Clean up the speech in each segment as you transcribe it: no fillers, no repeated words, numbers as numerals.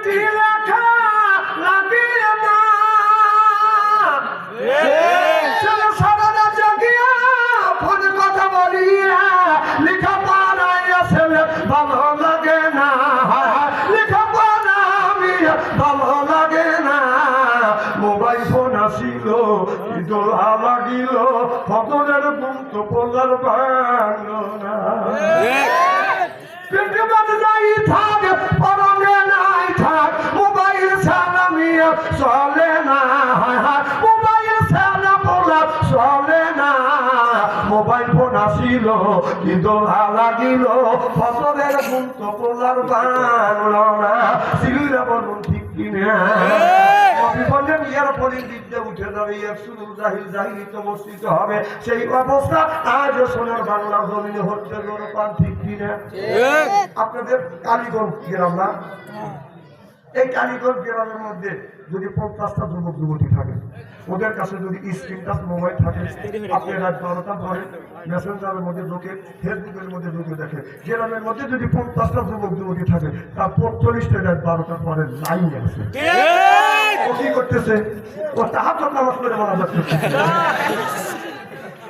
চিঠি লেখা লাগে না সারা জাগিয়া ফোন কথা বলিয়া লেখা পড়াইয়া ছেলে ভালো লাগে না লেখা পড়া আমি ভালো লাগে না মোবাইল ফোন আসিল দোলা লাগিল ফকরের বুন্ত পোলার ভাঙলো না পেটে বাদ যাই থাক পরনে নাই থাক মোবাইল ছাড়া মিয়া চলে না মোবাইল ছাড়া পোলা চলে না মোবাইল ফোন আসিল কি দোলা লাগিল ফকরের বুন্ত পোলার ভাঙলো না সিলুরা বলুন ঠিক কিনা বিপদের ইয়ার পরে বিদ্যা উঠে যাবে একশুরুল জাহিল জাহিলিত মসজিদ হবে সেই অবস্থা আজ সোনার বাংলা জমিনে হচ্ছে জনপান ঠিক কিনা আপনাদের কালীগঞ্জ গ্রাম না এই কালীগঞ্জ গ্রামের মধ্যে যদি 50টা যুবক যুবতী থাকে ওদের কাছে যদি স্ক্রিন টাচ মোবাইল থাকে আপনি রাত 12টা পরে মেসেঞ্জারের মধ্যে ঢুকে ফেসবুকের মধ্যে ঢুকে দেখে গ্রামের মধ্যে যদি 50টা যুবক যুবতী থাকে তার 45টা রাত 12টার পরে লাইন আছে ও কি করতেছে ও তাহাজ্জুদ নামাজ পড়ে মোনাজাত করতেছে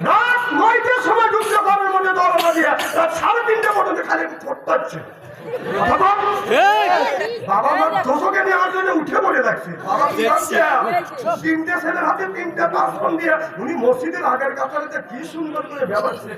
রাত 9টার সময় ঢুকতে ঘরের মধ্যে দরজা দিয়ে রাত 3:30 পর্যন্ত খালি পড়তে হচ্ছে বাবা মা দোষকে নেওয়ার জন্য উঠে পড়ে লাগছে তিনটে ছেলের হাতে 3টে বাসন দিয়ে উনি মসজিদের আগের কাতারে কি সুন্দর করে ব্যবহারছে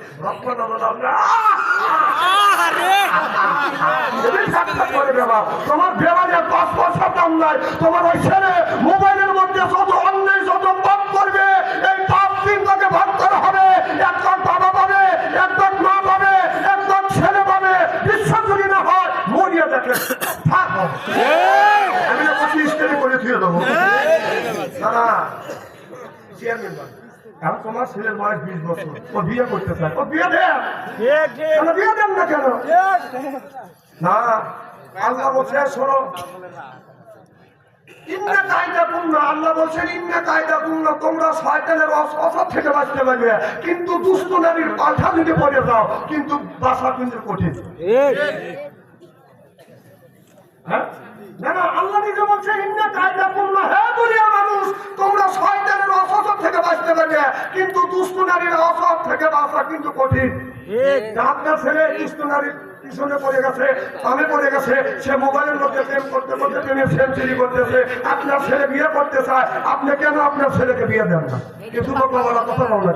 তোমার ব্যবহারের 5 পয়সা দাম নাই তোমার ওই ছেলে মোবাইলের মধ্যে যত অন্যায় যত পাপ করবে এই পাপ চিন্তাকে ভাগ করা হবে একজন বাবা পাবে একজন মা পাবে একজন ছেলে পাবে বিশ্বাস যদি না হয় মরিয়া দেখে আমি স্টেডি করে দিয়ে দেবো না চেয়ারম্যান এখন তোমার ছেলের বয়স 20 বছর ও বিয়ে করতে চায় ও বিয়ে দেন বিয়ে দেন না কেন না আল্লাহ বলছে শোনো ইন্না কায়দা পূর্ণ আল্লাহ বলছেন ইন্না কায়দা পূর্ণ তোমরা শয়তানের অসৎ থেকে বাঁচতে পারবে কিন্তু দুষ্ট নারীর পাল্টা যদি পড়ে যাও কিন্তু বাঁচা কিন্তু কঠিন না আল্লাহ নিজে বলছে ইন্না কায়দা পূর্ণ হে দুনিয়া মানুষ তোমরা শয়তানের অসৎ থেকে বাঁচতে পারবে কিন্তু দুষ্ট নারীর অসৎ থেকে বাঁচা কিন্তু কঠিন আপনার ছেলে দুষ্ট নারীর পিছনে পড়ে গেছে আমি পড়ে গেছে সে মোবাইলের মধ্যে প্রেম করতে করতে প্রেমের সেঞ্চুরি করতেছে আপনার ছেলে বিয়ে করতে চায় আপনি কেন আপনার ছেলেকে বিয়ে দেন না কিছু বাবা কথা বলা